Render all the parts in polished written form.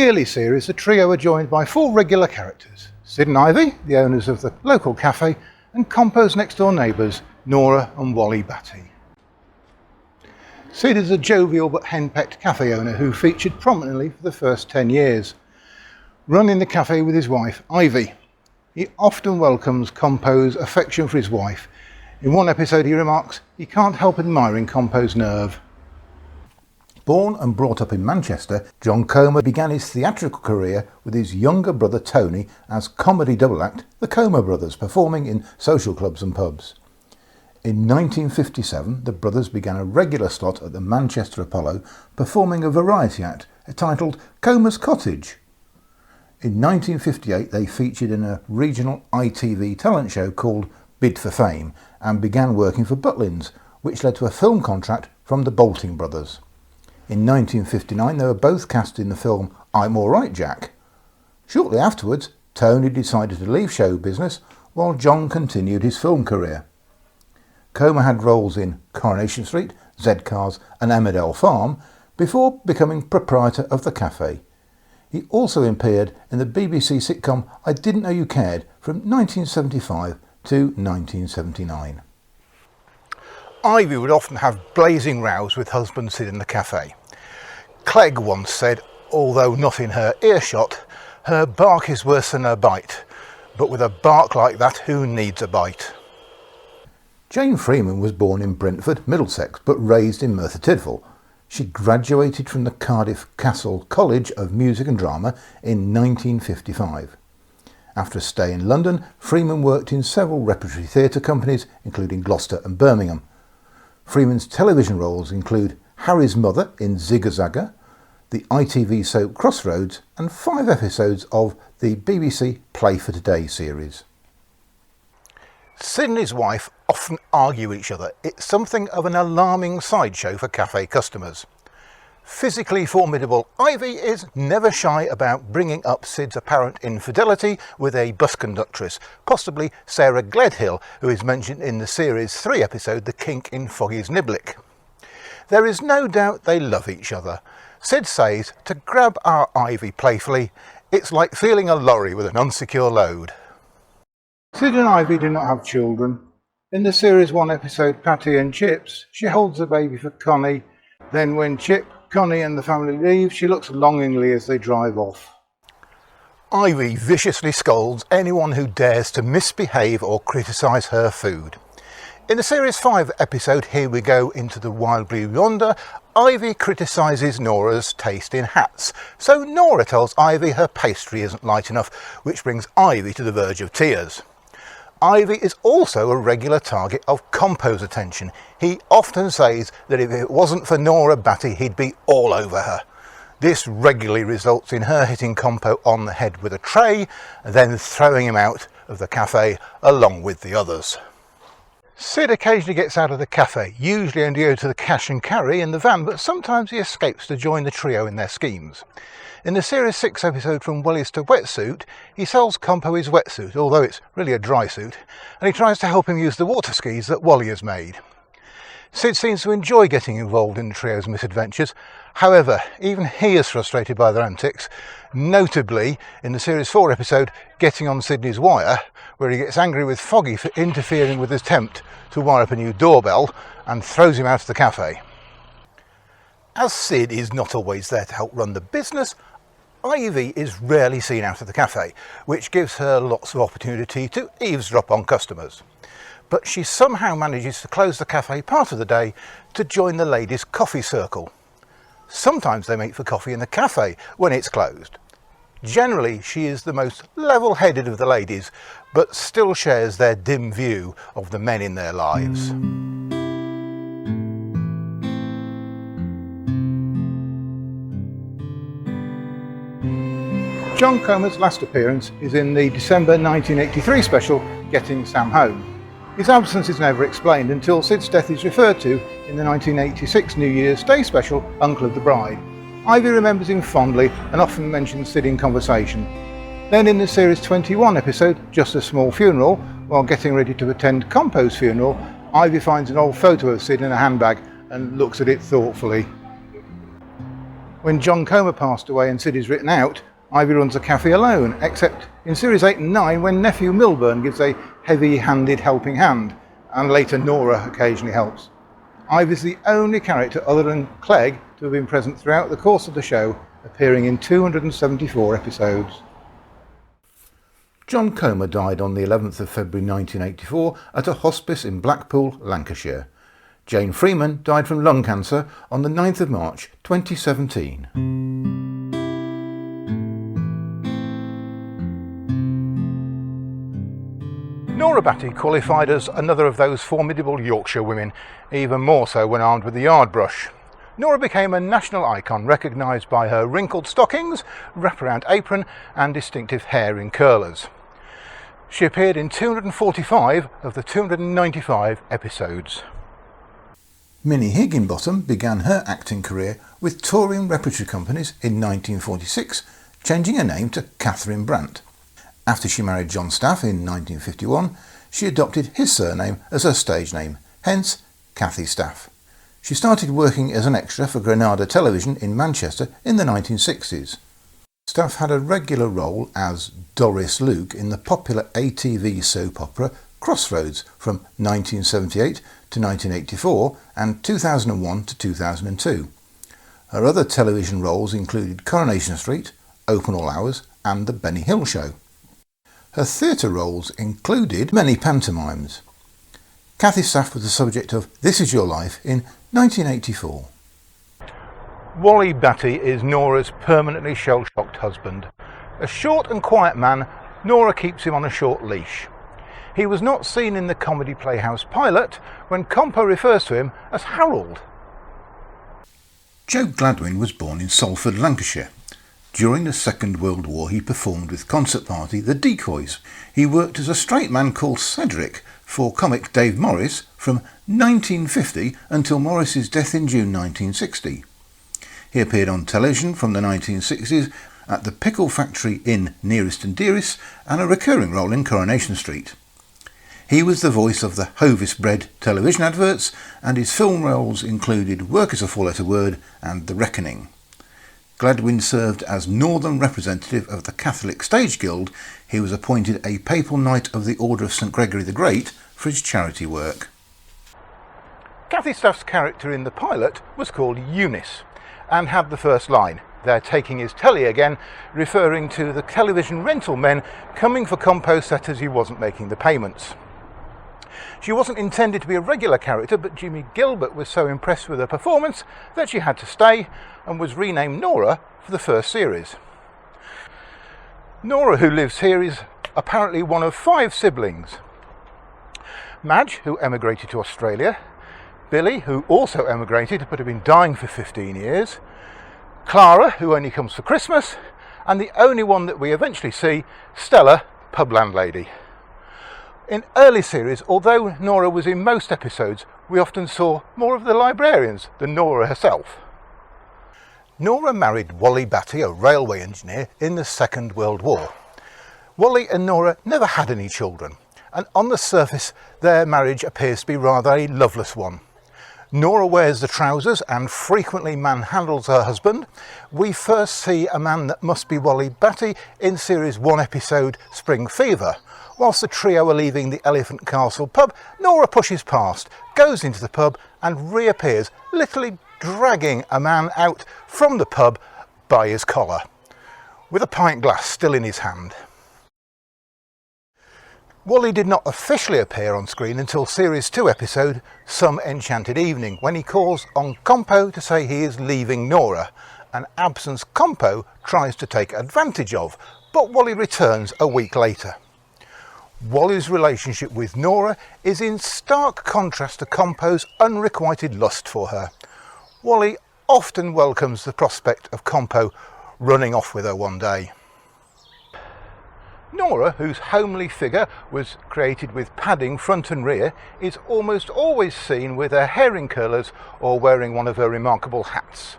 yearly series, the trio are joined by four regular characters: Sid and Ivy, the owners of the local cafe, and Compo's next door neighbours, Nora and Wally Batty. Sid is a jovial but henpecked cafe owner who featured prominently for the first 10 years, running the cafe with his wife, Ivy. He often welcomes Compo's affection for his wife. In one episode he remarks he can't help admiring Compo's nerve. Born and brought up in Manchester, John Compo began his theatrical career with his younger brother Tony as comedy double act, the Compo Brothers, performing in social clubs and pubs. In 1957, the brothers began a regular slot at the Manchester Apollo, performing a variety act titled Compo's Cottage. In 1958, they featured in a regional ITV talent show called Bid for Fame and began working for Butlins, which led to a film contract from the Bolting brothers. In 1959, they were both cast in the film I'm All Right, Jack. Shortly afterwards, Tony decided to leave show business while John continued his film career. Compo had roles in Coronation Street, Z-Cars and Emmerdale Farm before becoming proprietor of the cafe. He also appeared in the BBC sitcom I Didn't Know You Cared from 1975 to 1979. Ivy would often have blazing rows with husband Sid in the cafe. Clegg once said, although not in her earshot, her bark is worse than her bite, but with a bark like that, who needs a bite? Jane Freeman was born in Brentford, Middlesex, but raised in Merthyr Tydfil. She graduated from the Cardiff Castle College of Music and Drama in 1955. After a stay in London, Freeman worked in several repertory theatre companies, including Gloucester and Birmingham. Freeman's television roles include Harry's mother in Zigga Zagga, the ITV soap Crossroads, and 5 episodes of the BBC Play for Today series. Sid and his wife often argue each other. It's something of an alarming sideshow for cafe customers. Physically formidable Ivy is never shy about bringing up Sid's apparent infidelity with a bus conductress, possibly Sarah Gledhill, who is mentioned in the series 3 episode The Kink in Foggy's Niblick. There is no doubt they love each other. Sid says, to grab our Ivy playfully, it's like feeling a lorry with an unsecure load. Sid and Ivy do not have children. In the series 1 episode Patty and Chips, she holds a baby for Connie. Then when Chip, Connie and the family leave, she looks longingly as they drive off. Ivy viciously scolds anyone who dares to misbehave or criticise her food. In the series 5 episode Here We Go Into the Wild Blue Yonder, Ivy criticises Nora's taste in hats, so Nora tells Ivy her pastry isn't light enough, which brings Ivy to the verge of tears. Ivy is also a regular target of Compo's attention. He often says that if it wasn't for Nora Batty, he'd be all over her. This regularly results in her hitting Compo on the head with a tray, and then throwing him out of the cafe along with the others. Sid occasionally gets out of the cafe, usually only to the cash and carry in the van, but sometimes he escapes to join the trio in their schemes. In the Series 6 episode From Wellies to Wetsuit, he sells Compo his wetsuit, although it's really a dry suit, and he tries to help him use the water skis that Wally has made. Sid seems to enjoy getting involved in the trio's misadventures. However, even he is frustrated by their antics, notably in the Series 4 episode Getting on Sydney's Wire, where he gets angry with Foggy for interfering with his attempt to wire up a new doorbell and throws him out of the cafe. As Sid is not always there to help run the business, Ivy is rarely seen out of the cafe, which gives her lots of opportunity to eavesdrop on customers. But she somehow manages to close the cafe part of the day to join the ladies' coffee circle. Sometimes they meet for coffee in the cafe when it's closed. Generally, she is the most level-headed of the ladies, but still shares their dim view of the men in their lives. John Compo's last appearance is in the December 1983 special Getting Sam Home. His absence is never explained until Sid's death is referred to in the 1986 New Year's Day special Uncle of the Bride. Ivy remembers him fondly and often mentions Sid in conversation. Then in the Series 21 episode Just a Small Funeral, while getting ready to attend Compo's funeral, Ivy finds an old photo of Sid in a handbag and looks at it thoughtfully. When John Comer passed away and Sid is written out, Ivy runs a café alone, except in series 8 and 9 when nephew Milburn gives a heavy-handed helping hand, and later Nora occasionally helps. Ivy's the only character other than Clegg to have been present throughout the course of the show, appearing in 274 episodes. John Comer died on the 11th of February 1984 at a hospice in Blackpool, Lancashire. Jane Freeman died from lung cancer on the 9th of March 2017. Nora Batty qualified as another of those formidable Yorkshire women, even more so when armed with the yard brush. Nora became a national icon, recognised by her wrinkled stockings, wraparound apron and distinctive hair in curlers. She appeared in 245 of the 295 episodes. Minnie Higginbottom began her acting career with touring repertory companies in 1946, changing her name to Catherine Brandt. After she married John Staff in 1951, she adopted his surname as her stage name, hence Cathy Staff. She started working as an extra for Granada Television in Manchester in the 1960s. Staff had a regular role as Doris Luke in the popular ATV soap opera Crossroads from 1978 to 1984 and 2001 to 2002. Her other television roles included Coronation Street, Open All Hours and The Benny Hill Show. Her theatre roles included many pantomimes. Cathy Staff was the subject of This Is Your Life in 1984. Wally Batty is Nora's permanently shell-shocked husband. A short and quiet man, Nora keeps him on a short leash. He was not seen in the Comedy Playhouse pilot when Compo refers to him as Harold. Joe Gladwin was born in Salford, Lancashire. During the Second World War he performed with concert party The Decoys. He worked as a straight man called Cedric for comic Dave Morris from 1950 until Morris's death in June 1960. He appeared on television from the 1960s at the Pickle Factory in Nearest and Dearest and a recurring role in Coronation Street. He was the voice of the Hovis bread television adverts, and his film roles included Work is a Four-Letter Word and The Reckoning. Gladwin served as Northern representative of the Catholic Stage Guild. He was appointed a Papal Knight of the Order of St Gregory the Great for his charity work. Cathy Staff's character in the pilot was called Eunice and had the first line, "They're taking his telly again," referring to the television rental men coming for Compo set as he wasn't making the payments. She wasn't intended to be a regular character, but Jimmy Gilbert was so impressed with her performance that she had to stay and was renamed Nora for the first series. Nora, who lives here, is apparently one of 5 siblings. Madge, who emigrated to Australia, Billy, who also emigrated but had been dying for 15 years, Clara, who only comes for Christmas, and the only one that we eventually see, Stella, pub landlady. In early series, although Nora was in most episodes, we often saw more of the librarians than Nora herself. Nora married Wally Batty, a railway engineer, in the Second World War. Wally and Nora never had any children, and on the surface their marriage appears to be rather a loveless one. Nora wears the trousers and frequently manhandles her husband. We first see a man that must be Wally Batty in Series 1 episode Spring Fever. Whilst the trio are leaving the Elephant Castle pub, Nora pushes past, goes into the pub and reappears, literally dragging a man out from the pub by his collar, with a pint glass still in his hand. Wally did not officially appear on screen until Series 2 episode Some Enchanted Evening, when he calls on Compo to say he is leaving Nora, an absence Compo tries to take advantage of, but Wally returns a week later. Wally's relationship with Nora is in stark contrast to Compo's unrequited lust for her. Wally often welcomes the prospect of Compo running off with her one day. Nora, whose homely figure was created with padding front and rear, is almost always seen with her hair in curlers or wearing one of her remarkable hats.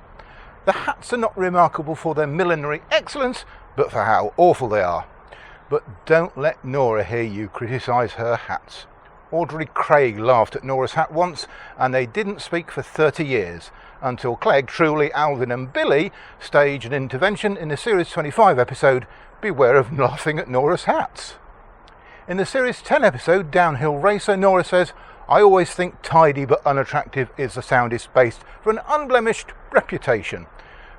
The hats are not remarkable for their millinery excellence, but for how awful they are. But don't let Nora hear you criticise her hats. Audrey Craig laughed at Nora's hat once, and they didn't speak for 30 years, until Clegg, Truly, Alvin and Billy staged an intervention in the Series 25 episode, Beware of Laughing at Nora's Hats. In the Series 10 episode, Downhill Racer, Nora says, I always think tidy but unattractive is the soundest base for an unblemished reputation.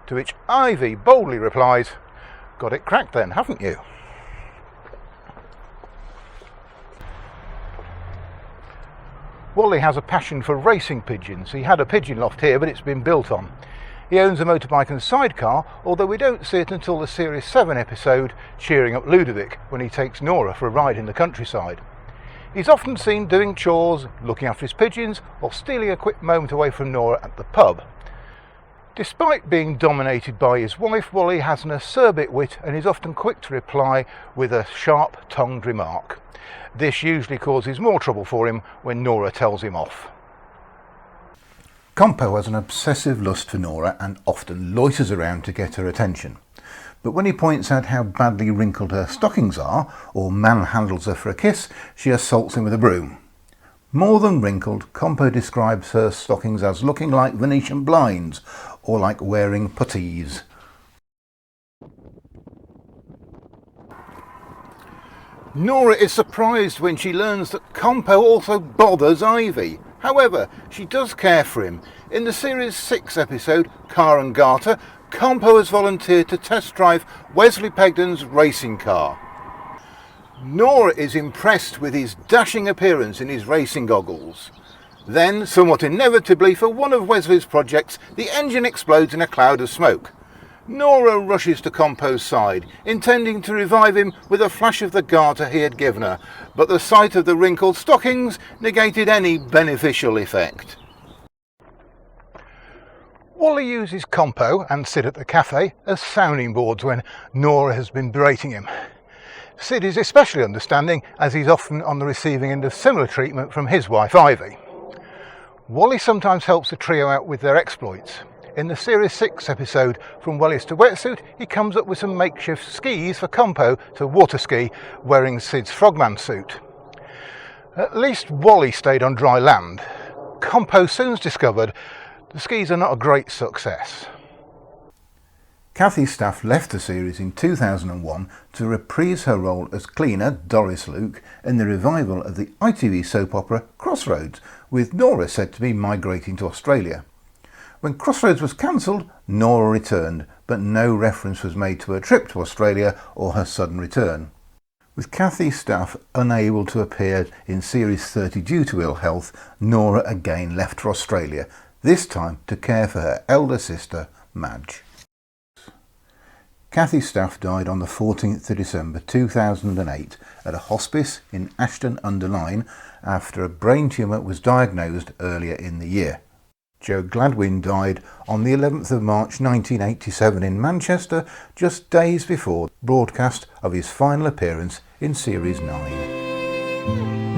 To which Ivy boldly replies, got it cracked then, haven't you? Wally has a passion for racing pigeons. He had a pigeon loft here, but it's been built on. He owns a motorbike and sidecar, although we don't see it until the Series 7 episode, Cheering Up Ludovic, when he takes Nora for a ride in the countryside. He's often seen doing chores, looking after his pigeons, or stealing a quick moment away from Nora at the pub. Despite being dominated by his wife, Wally has an acerbic wit and is often quick to reply with a sharp-tongued remark. This usually causes more trouble for him when Nora tells him off. Compo has an obsessive lust for Nora and often loiters around to get her attention. But when he points out how badly wrinkled her stockings are, or manhandles her for a kiss, she assaults him with a broom. More than wrinkled, Compo describes her stockings as looking like Venetian blinds, or like wearing puttees. Nora is surprised when she learns that Compo also bothers Ivy. However, she does care for him. In the Series 6 episode, Car and Garter, Compo has volunteered to test drive Wesley Pegden's racing car. Nora is impressed with his dashing appearance in his racing goggles. Then, somewhat inevitably for one of Wesley's projects, the engine explodes in a cloud of smoke. Nora rushes to Compo's side, intending to revive him with a flash of the garter he had given her, but the sight of the wrinkled stockings negated any beneficial effect. Wally uses Compo and Sid at the café as sounding boards when Nora has been berating him. Sid is especially understanding, as he's often on the receiving end of similar treatment from his wife Ivy. Wally sometimes helps the trio out with their exploits. In the Series 6 episode, From Wellies to Wetsuit, he comes up with some makeshift skis for Compo to water ski, wearing Sid's frogman suit. At least Wally stayed on dry land. Compo soon discovered the skis are not a great success. Kathy Staff left the series in 2001 to reprise her role as cleaner Doris Luke in the revival of the ITV soap opera Crossroads, with Nora said to be migrating to Australia. When Crossroads was cancelled, Nora returned, but no reference was made to her trip to Australia or her sudden return. With Kathy Staff unable to appear in Series 30 due to ill health, Nora again left for Australia, this time to care for her elder sister, Madge. Kathy Staff died on the 14th of December 2008 at a hospice in Ashton-under-Lyne after a brain tumour was diagnosed earlier in the year. Joe Gladwin died on the 11th of March 1987 in Manchester, just days before the broadcast of his final appearance in Series 9.